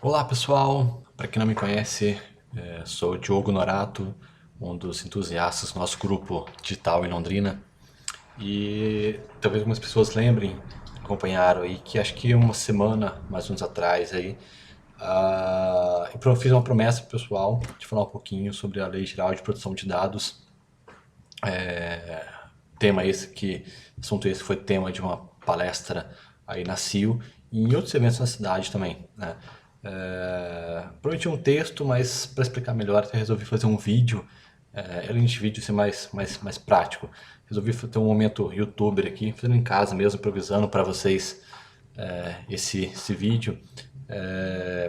Olá pessoal, para quem não me conhece, sou o Diogo Norato, um dos entusiastas do nosso grupo digital em Londrina. E talvez algumas pessoas lembrem, acompanharam aí, que acho que uma semana, mais ou menos atrás aí, eu fiz uma promessa pro pessoal de falar um pouquinho sobre a Lei Geral de Proteção de Dados. Tema esse que, assunto esse foi tema de uma palestra aí na CIO e em outros eventos na cidade também, né? Prometi um texto, mas para explicar melhor eu resolvi fazer um vídeo, além de vídeo ser mais prático. Resolvi ter um momento youtuber aqui, fazendo em casa mesmo, improvisando para vocês esse vídeo.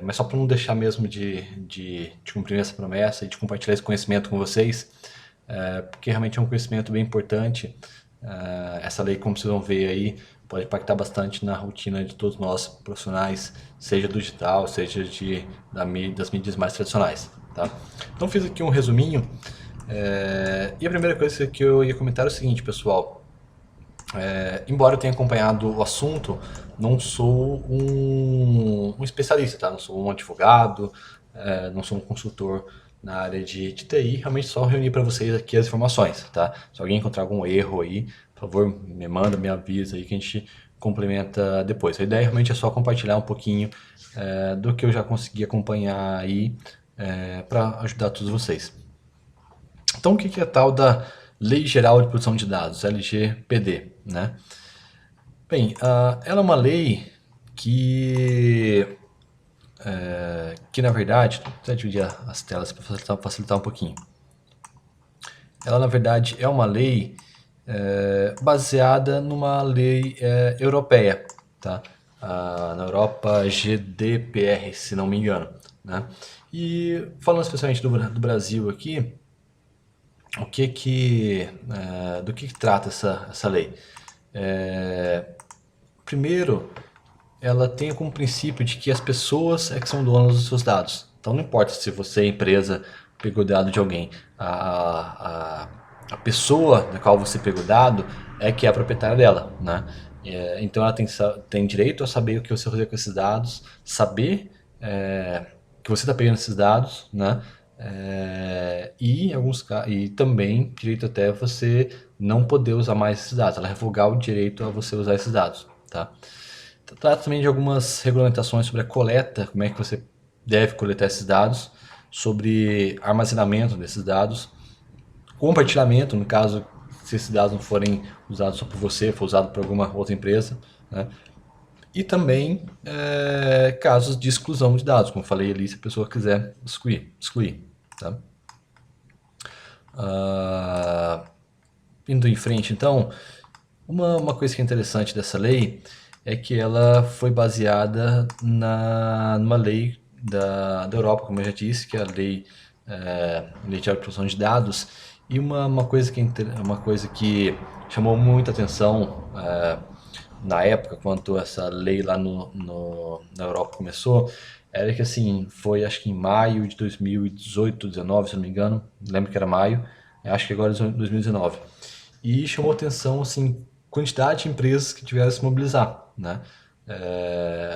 Mas só para não deixar mesmo de cumprir essa promessa e de compartilhar esse conhecimento com vocês, porque realmente é um conhecimento bem importante. Essa lei, como vocês vão ver aí, pode impactar bastante na rotina de todos nós profissionais, seja do digital, seja das mídias mais tradicionais. Tá? Então fiz aqui um resuminho. E a primeira coisa que eu ia comentar é o seguinte, pessoal. Embora eu tenha acompanhado o assunto, não sou um especialista, tá? Não sou um advogado, não sou um consultor na área de TI, realmente só reunir para vocês aqui as informações, tá? Se alguém encontrar algum erro aí, por favor, me manda, me avisa aí que a gente complementa depois. A ideia realmente é só compartilhar um pouquinho do que eu já consegui acompanhar aí para ajudar todos vocês. Então, o que é a tal da Lei Geral de Proteção de Dados, LGPD, né? Bem, ela é uma lei que na verdade, vou até dividir as telas para facilitar um pouquinho. Ela, na verdade, é uma lei baseada numa lei europeia, tá? Na Europa, GDPR, se não me engano, né? E falando especialmente do Brasil aqui, do que trata essa lei? Primeiro, ela tem como princípio de que as pessoas é que são donas dos seus dados. Então não importa se você, empresa, pegou dado de alguém. A pessoa da qual você pegou dado é que é a proprietária dela, né? Então ela tem direito a saber o que você vai fazer com esses dados, saber que você está pegando esses dados, né? E também direito até você não poder usar mais esses dados, ela revogar o direito a você usar esses dados, tá? Trata também de algumas regulamentações sobre a coleta, como é que você deve coletar esses dados, sobre armazenamento desses dados, compartilhamento, no caso, se esses dados não forem usados só por você, for usado por alguma outra empresa, né? E também casos de exclusão de dados, como eu falei ali, se a pessoa quiser excluir, tá? Indo em frente, então, uma coisa que é interessante dessa lei é que ela foi baseada numa lei da Europa, como eu já disse, que é a Lei de Proteção de Dados. E uma coisa que chamou muita atenção na época, quando essa lei lá na Europa começou, era que assim, foi acho que em maio de 2018, 19, se não me engano, lembro que era maio, acho que agora é 2019. E chamou atenção, assim, quantidade de empresas que tiveram a se mobilizar, né?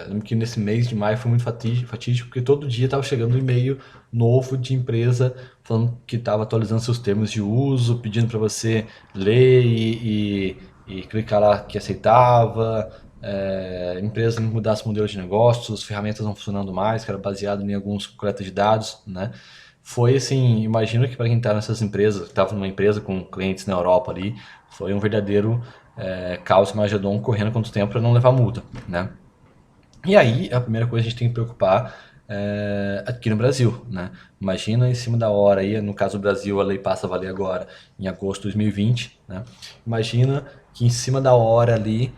Lembro que nesse mês de maio foi muito fatídico, porque todo dia estava chegando um e-mail novo de empresa falando que estava atualizando seus termos de uso, pedindo para você ler e clicar lá que aceitava. Empresa mudasse o modelo de negócio, as ferramentas não funcionando mais, que era baseado em alguns coletas de dados, né? Foi assim, imagino que para quem está nessas empresas, que estava numa empresa com clientes na Europa ali, foi um verdadeiro caos Magedon correndo quanto tempo para não levar multa, né? E aí, a primeira coisa que a gente tem que preocupar aqui no Brasil, né? Imagina em cima da hora aí, no caso do Brasil, a lei passa a valer agora em agosto de 2020, né? Imagina que em cima da hora ali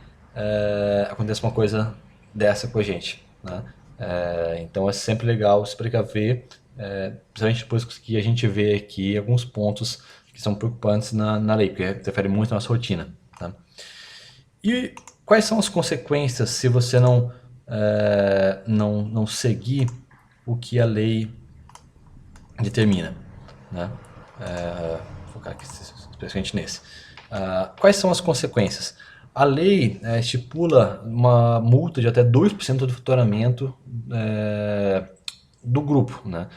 acontece uma coisa dessa com a gente, né? Então é sempre legal se precaver, principalmente depois que a gente vê aqui alguns pontos que são preocupantes na lei, porque interfere muito na nossa rotina, tá? E quais são as consequências se você não seguir o que a lei determina, né? Vou focar aqui especialmente nesse. Quais são as consequências? A lei estipula uma multa de até 2% do faturamento do grupo, né?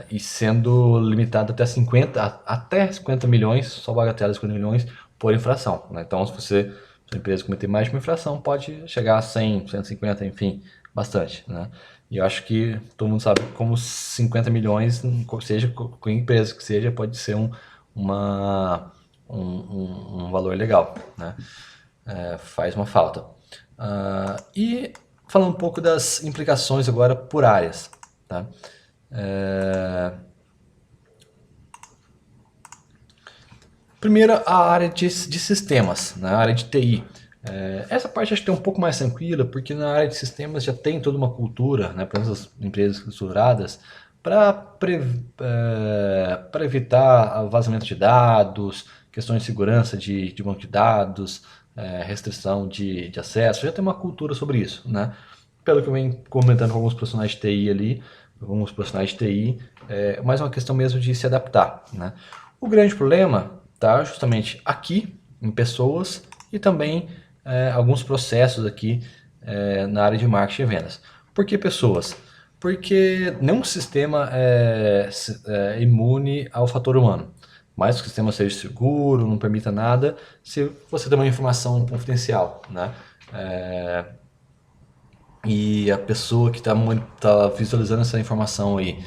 E sendo limitado até 50 milhões, só bagatela de 50 milhões por infração, né? Então, se sua empresa cometer mais de uma infração, pode chegar a 100, 150, enfim, bastante, né? E eu acho que todo mundo sabe como 50 milhões, seja com empresa que seja, pode ser um valor legal, né? Faz uma falta. E falando um pouco das implicações agora por áreas, tá? Primeiro, a área de sistemas, na área de TI. Essa parte acho que é um pouco mais tranquila, porque na área de sistemas já tem toda uma cultura, né, para as empresas estruturadas, para evitar vazamento de dados, questões de segurança de banco de dados, restrição de acesso, já tem uma cultura sobre isso, né? Pelo que eu venho comentando com alguns profissionais de TI ali, alguns profissionais de TI, é mais uma questão mesmo de se adaptar, né? O grande problema está justamente aqui, em pessoas, e também alguns processos aqui na área de marketing e vendas. Por que pessoas? Porque nenhum sistema é imune ao fator humano. Mais que o sistema seja seguro, não permita nada, se você tem uma informação confidencial, né? E a pessoa que tá visualizando essa informação aí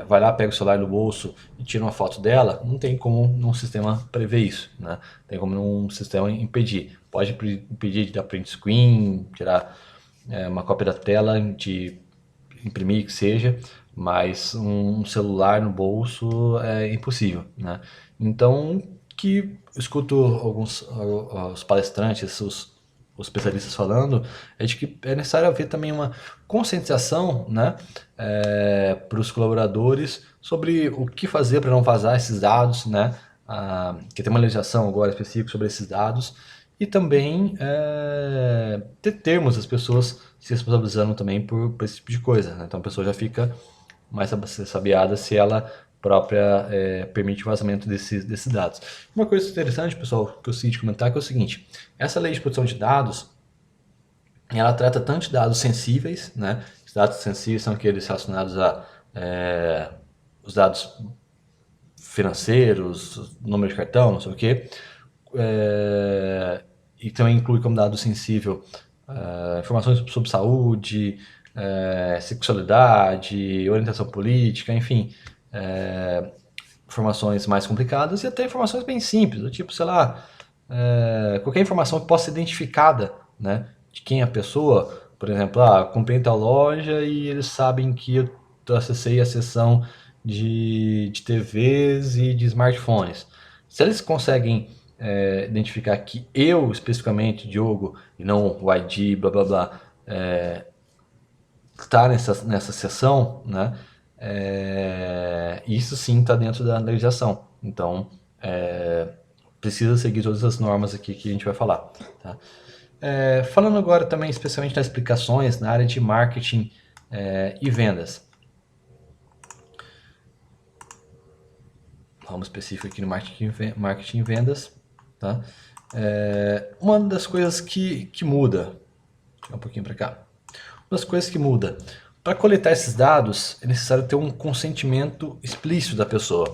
vai lá, pega o celular do bolso e tira uma foto dela, não tem como um sistema prever isso, né? Tem como um sistema impedir. Pode impedir de dar print screen, tirar uma cópia da tela, de imprimir que seja, mas um celular no bolso é impossível, né? Então, que eu escuto alguns os palestrantes, os especialistas falando, é de que é necessário haver também uma conscientização, né, para os colaboradores sobre o que fazer para não vazar esses dados, né, que tem uma legislação agora específica sobre esses dados, e também ter termos as pessoas se responsabilizando também por esse tipo de coisa, né? Então a pessoa já fica mais sabiada se ela própria permite o vazamento desses dados. Uma coisa interessante, pessoal, que eu sei de comentar, que é o seguinte: essa lei de proteção de dados, ela trata tanto de dados sensíveis, né? Os dados sensíveis são aqueles relacionados a os dados financeiros, número de cartão, não sei o quê, e também inclui como dado sensível informações sobre saúde, sexualidade, orientação política, enfim, informações mais complicadas e até informações bem simples, do tipo, sei lá, qualquer informação que possa ser identificada, né, de quem é a pessoa. Por exemplo, comprei em tal loja e eles sabem que eu acessei a seção de TVs e de smartphones. Se eles conseguem identificar que eu, especificamente, Diogo, e não o ID, blá blá blá, está nessa seção, né? Isso sim está dentro da legislação. Então, precisa seguir todas as normas aqui que a gente vai falar. Tá? Falando agora também especialmente das explicações na área de marketing e vendas. Vamos específico aqui no marketing e vendas. Tá? Uma das coisas que muda, deixa eu ir um pouquinho para cá. Uma das coisas que muda, para coletar esses dados é necessário ter um consentimento explícito da pessoa.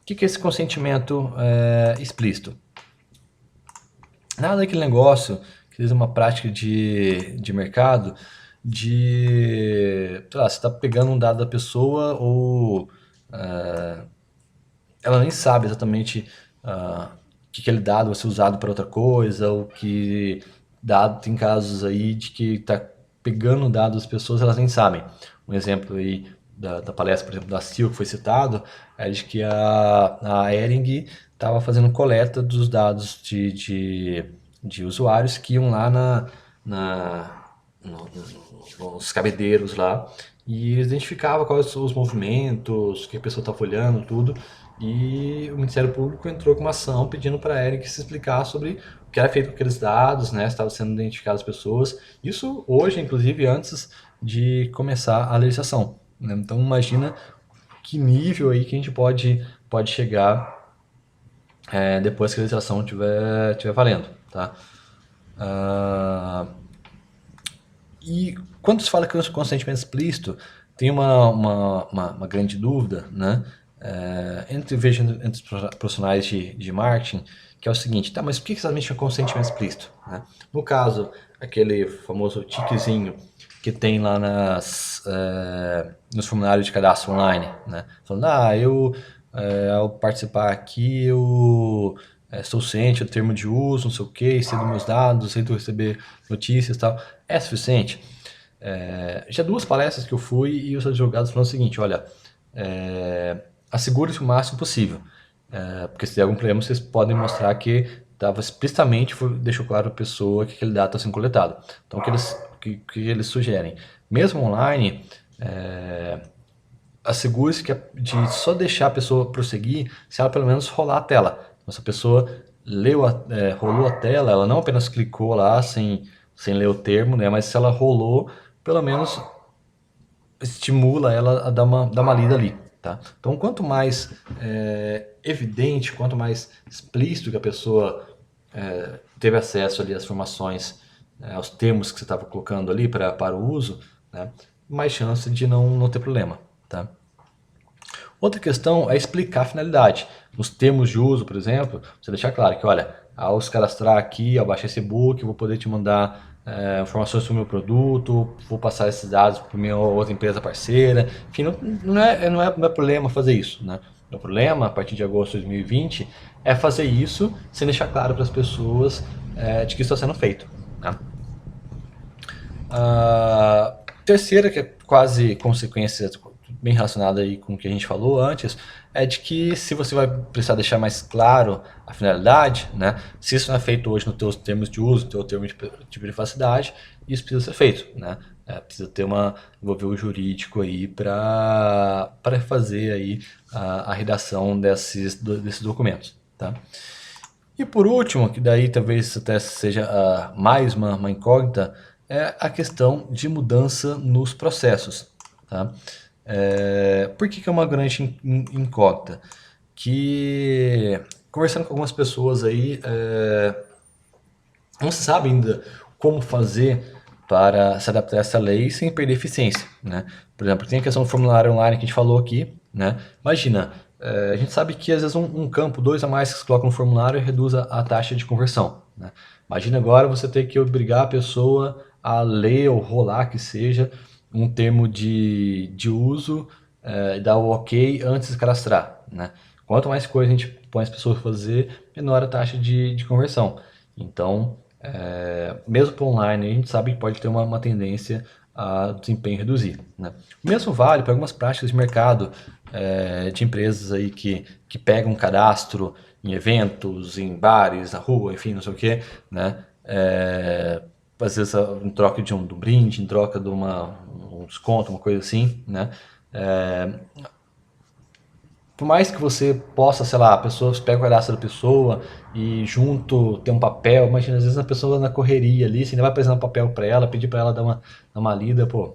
O que é esse consentimento explícito? Nada daquele negócio que é uma prática de mercado sei lá, você está pegando um dado da pessoa ou ela nem sabe exatamente que aquele dado vai ser usado para outra coisa, ou que dado, tem casos aí de que está pegando dados das pessoas, elas nem sabem. Um exemplo aí da palestra, por exemplo, da CIO que foi citado, é de que a Ering estava fazendo coleta dos dados de usuários que iam lá nos cabedeiros lá, e eles identificavam quais são os movimentos, o que a pessoa estava olhando, tudo, e o Ministério Público entrou com uma ação pedindo para a Eric se explicar sobre o que era feito com aqueles dados, né, se estavam sendo identificadas as pessoas, isso hoje, inclusive, antes de começar a legislação, né? Então imagina que nível aí que a gente pode chegar depois que a legislação estiver valendo, tá? Ah, e quando se fala que o consentimento explícito, tem uma grande dúvida, né? Vejo entre os profissionais de marketing, que é o seguinte, tá, mas o que exatamente é consentimento explícito? Né? No caso, aquele famoso tiquezinho que tem lá nos formulários de cadastro online, né? Falando, ao participar aqui, eu estou ciente do termo de uso, não sei o que, sei dos meus dados, sei de receber notícias e tal. É suficiente? Já duas palestras que eu fui e os advogados falaram o seguinte, olha, assegure-se o máximo possível, porque se der algum problema vocês podem mostrar que estava explicitamente, deixou claro a pessoa que aquele dado está sendo coletado. Então, que eles sugerem? Mesmo online, assegure-se de só deixar a pessoa prosseguir se ela pelo menos rolar a tela. Então, se a pessoa rolou a tela, ela não apenas clicou lá sem ler o termo, né, mas se ela rolou, pelo menos estimula ela a dar uma lida ali. Tá? Então, quanto mais evidente, quanto mais explícito que a pessoa teve acesso ali às informações, aos termos que você estava colocando ali para o uso, né, mais chance de não ter problema. Tá? Outra questão é explicar a finalidade. Nos termos de uso, por exemplo, você deixar claro que, olha, ao se cadastrar aqui, ao baixar esse e-book, eu vou poder te mandar informações sobre o meu produto, vou passar esses dados para minha outra empresa parceira. Enfim, não é problema fazer isso, né? O problema, a partir de agosto de 2020, é fazer isso sem deixar claro para as pessoas de que isso está sendo feito. Né? A terceira, que é quase consequência bem relacionada aí com o que a gente falou antes, é de que se você vai precisar deixar mais claro a finalidade, né, se isso não é feito hoje nos teus termos de uso, no teu termo de privacidade, isso precisa ser feito, né? Precisa envolver o jurídico aí para fazer aí a redação desses documentos, tá? E por último, que daí talvez até seja mais uma incógnita, é a questão de mudança nos processos. Tá? Por que é uma grande incógnita? Que conversando com algumas pessoas aí, não se sabe ainda como fazer para se adaptar a essa lei sem perder eficiência, né? Por exemplo, tem a questão do formulário online que a gente falou aqui, né? Imagina, a gente sabe que às vezes um campo, dois a mais que se coloca no formulário reduz a taxa de conversão, né? Imagina agora você ter que obrigar a pessoa a ler ou rolar que seja um termo de uso e dar o ok antes de cadastrar, né? Quanto mais coisa a gente põe as pessoas a fazer, menor a taxa de conversão. Então, mesmo para online, a gente sabe que pode ter uma tendência a desempenho reduzir. Né? O mesmo vale para algumas práticas de mercado de empresas aí que pegam um cadastro em eventos, em bares, na rua, enfim, não sei o quê, né? Às vezes em troca de um brinde, em troca de um desconto, uma coisa assim, né? Por mais que você possa, sei lá, a pessoa pega o cadastro da pessoa e junto tem um papel, imagina, às vezes a pessoa na correria ali, você ainda vai apresentar um papel para ela, pedir para ela dar uma lida, pô,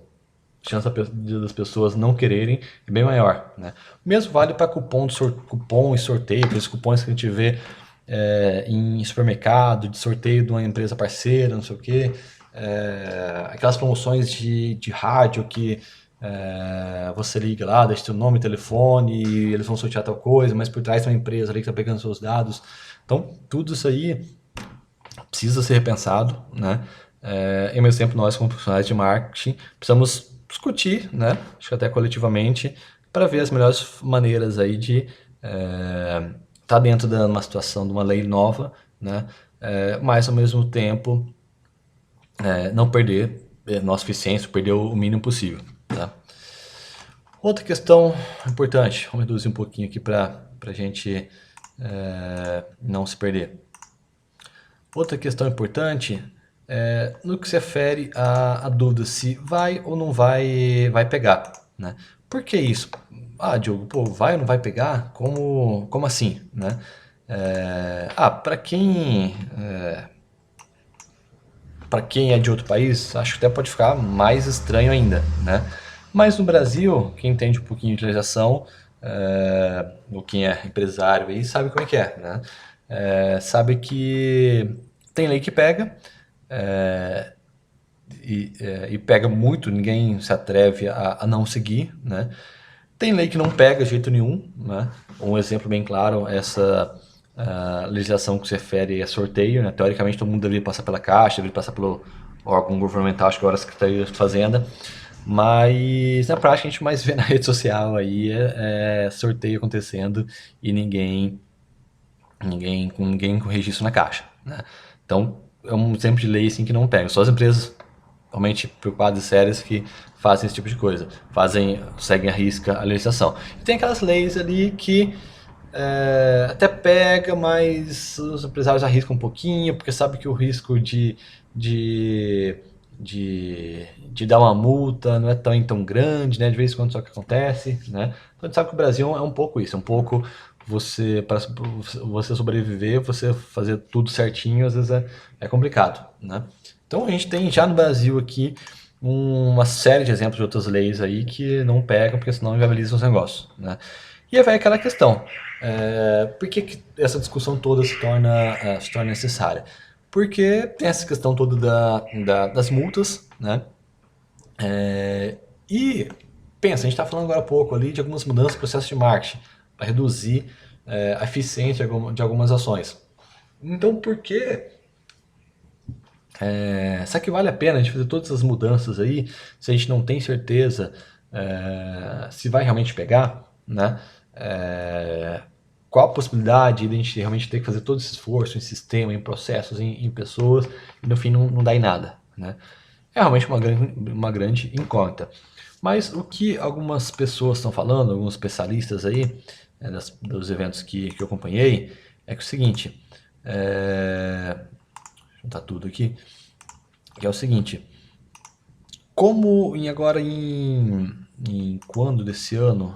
a chance das pessoas não quererem é bem maior, né? O mesmo vale para cupom e sorteio, aqueles cupons que a gente vê em supermercado, de sorteio de uma empresa parceira, não sei o quê, aquelas promoções de rádio que você liga lá, deixa seu nome, telefone, e eles vão sortear tal coisa, mas por trás tem uma empresa ali que está pegando seus dados. Então, tudo isso aí precisa ser repensado, né? E ao mesmo tempo, nós, como profissionais de marketing, precisamos discutir, né? Acho que até coletivamente, para ver as melhores maneiras aí de estar dentro de uma situação de uma lei nova, né? Mas ao mesmo tempo não perder nossa eficiência, perder o mínimo possível. Tá? Outra questão importante, vamos reduzir um pouquinho aqui para a gente não se perder. Outra questão importante no que se refere à dúvida se vai ou não vai pegar. Né? Por que isso? Diogo, pô, vai ou não vai pegar? Como assim? Né? Para quem é de outro país, acho que até pode ficar mais estranho ainda, né? Mas no Brasil, quem entende um pouquinho de legislação, ou quem é empresário aí, sabe como é que é, né? Sabe que tem lei que pega, e pega muito, ninguém se atreve a não seguir, né? Tem lei que não pega de jeito nenhum, né? Um exemplo bem claro é essa legislação que se refere a sorteio, né? Teoricamente todo mundo deveria passar pela Caixa, deveria passar pelo órgão governamental, acho que agora a Secretaria de Fazenda, mas na prática a gente mais vê na rede social aí sorteio acontecendo e ninguém com registro na Caixa, né? Então é um exemplo de lei assim que não pega, só as empresas realmente preocupadas e sérias que fazem esse tipo de coisa, seguem à risca a legislação. E tem aquelas leis ali que até pega, mas os empresários arriscam um pouquinho, porque sabe que o risco de, de dar uma multa não é tão grande, né? De vez em quando só que acontece, né? Então a gente sabe que o Brasil é um pouco isso, é um pouco para você sobreviver, você fazer tudo certinho, às vezes é complicado, né? Então a gente tem já no Brasil aqui uma série de exemplos de outras leis aí que não pegam, porque senão inviabilizam os negócios, né? E aí vai aquela questão, por que essa discussão toda se torna necessária? Porque tem essa questão toda das multas, né? E pensa, a gente está falando agora há pouco ali de algumas mudanças no processo de marketing para reduzir a eficiência de algumas ações. Então, por que será que vale a pena a gente fazer todas essas mudanças aí, se a gente não tem certeza se vai realmente pegar, né? Qual a possibilidade de a gente realmente ter que fazer todo esse esforço em sistema, em processos, em pessoas, e no fim não dá em nada, né? É realmente uma grande incógnita. Mas o que algumas pessoas estão falando, alguns especialistas aí, dos eventos que eu acompanhei, é que é o seguinte, vou juntar tudo aqui, que é o seguinte, como agora em quando desse ano,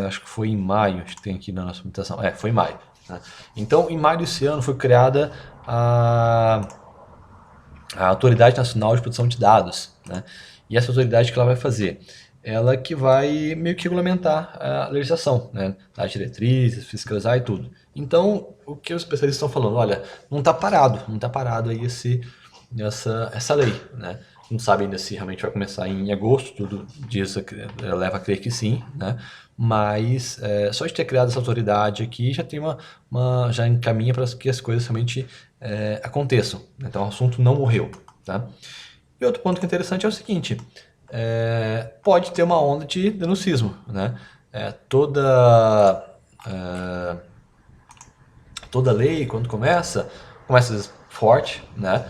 acho que foi em maio, acho que tem aqui na nossa apresentação, foi em maio, né? Então, em maio desse ano foi criada a Autoridade Nacional de Proteção de Dados, né? E essa autoridade que ela vai fazer? Ela que vai meio que regulamentar a legislação, né? Dar diretrizes, fiscalizar e tudo. Então, o que os especialistas estão falando? Olha, não está parado aí essa lei, né? Não sabe ainda se realmente vai começar em agosto, tudo leva a crer que sim, né? Mas só de ter criado essa autoridade aqui já tem já encaminha para que as coisas realmente aconteçam. Então o assunto não morreu, tá? E outro ponto que é interessante é o seguinte: pode ter uma onda de denuncismo, né? Toda lei, quando começa forte, né?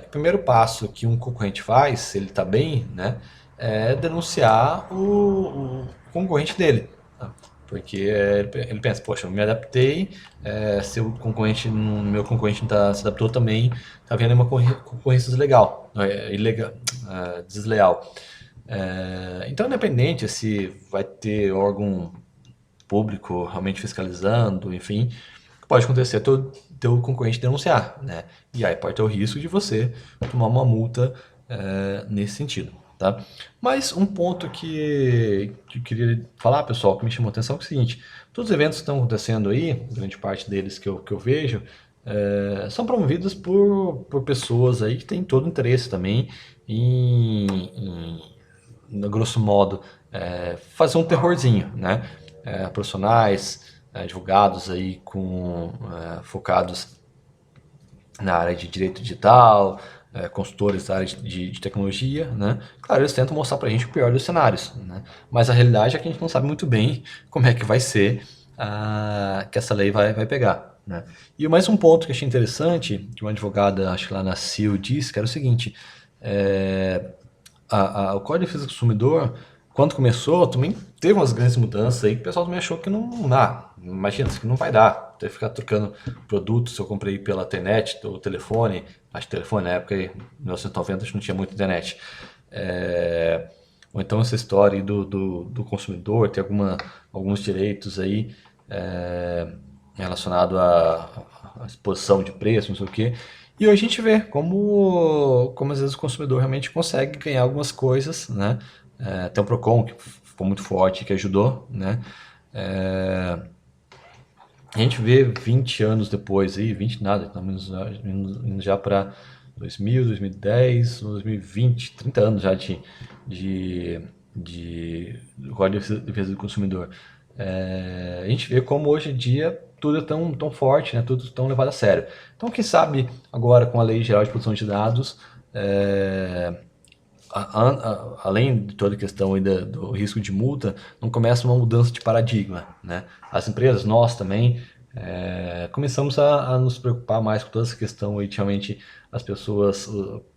O primeiro passo que um concorrente faz, se ele está bem, né, é denunciar o concorrente dele, tá? Porque ele pensa, poxa, eu me adaptei, se o meu concorrente não se adaptou também, está havendo uma concorrência deslegal, ilegal, desleal. Então, independente se vai ter órgão público realmente fiscalizando, enfim, pode acontecer teu concorrente denunciar, né? E aí pode ter o risco de você tomar uma multa nesse sentido, tá? Mas um ponto que eu queria falar, pessoal, que me chamou a atenção é o seguinte: todos os eventos que estão acontecendo aí, grande parte deles que eu vejo, são promovidos por pessoas aí que têm todo o interesse também no grosso modo, fazer um terrorzinho, né? Profissionais, advogados aí focados na área de direito digital, consultores da área de tecnologia, né? Claro, eles tentam mostrar pra gente o pior dos cenários, né? Mas a realidade é que a gente não sabe muito bem como é que vai ser que essa lei vai pegar, né? E mais um ponto que eu achei interessante, que uma advogada, acho que lá na CIO, disse, que era o seguinte: o Código de Defesa do Consumidor, quando começou, também teve umas grandes mudanças aí que o pessoal também achou que não dá. Imagina, isso aqui não vai dar. Ter que ficar trocando produtos. Eu comprei pela internet, do telefone. Acho que telefone na época, em 1990, a gente não tinha muita internet. Ou então essa história aí do consumidor, ter alguns direitos aí relacionado à exposição de preço, não sei o quê. E hoje a gente vê como às vezes o consumidor realmente consegue ganhar algumas coisas, né? Tem o Procon, que ficou muito forte, que ajudou, né? A gente vê 20 anos depois, aí, 20 nada, estamos indo já para 2000, 2010, 2020, 30 anos já de Código de Defesa do Consumidor. A gente vê como hoje em dia tudo é tão forte, né? Tudo tão levado a sério. Então, quem sabe agora com a Lei Geral de Proteção de Dados, além de toda a questão aí do risco de multa, não começa uma mudança de paradigma, né? As empresas, nós também, começamos a nos preocupar mais com toda essa questão aí, realmente as pessoas,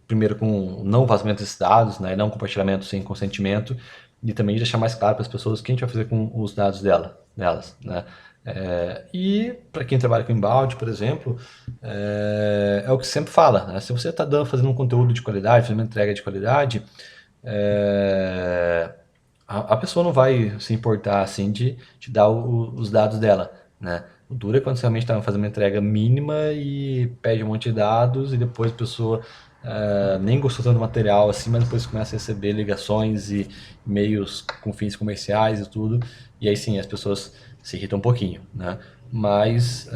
primeiro com não vazamento desses dados, né, não compartilhamento sem consentimento, e também deixar mais claro para as pessoas o que a gente vai fazer com os dados delas, né? E para quem trabalha com inbound, por exemplo, é o que sempre fala, né? Se você está fazendo um conteúdo de qualidade, fazendo uma entrega de qualidade, a pessoa não vai se importar assim de dar os dados dela, né? O duro é quando você realmente está fazendo uma entrega mínima e pede um monte de dados e depois a pessoa nem gostou tanto do material assim, mas depois começa a receber ligações e e-mails com fins comerciais e tudo, e aí sim as pessoas se irritam um pouquinho, né? Mas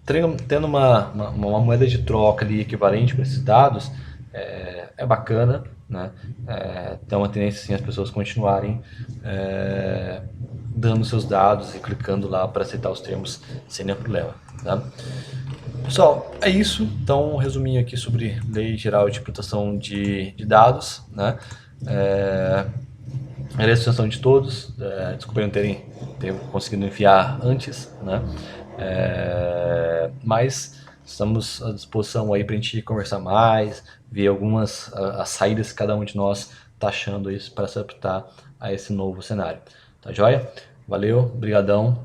tendo uma moeda de troca ali equivalente para esses dados é bacana, né? Tem uma tendência assim as pessoas continuarem dando seus dados e clicando lá para aceitar os termos sem nenhum problema, tá? Pessoal, é isso. Então, um resuminho aqui sobre Lei Geral de Proteção de Dados, né? Era a sugestão de todos. Desculpa não ter conseguido enviar antes, né? Mas estamos à disposição aí para a gente conversar mais, ver algumas as saídas que cada um de nós está achando isso para se adaptar a esse novo cenário. Tá joia? Valeu, brigadão.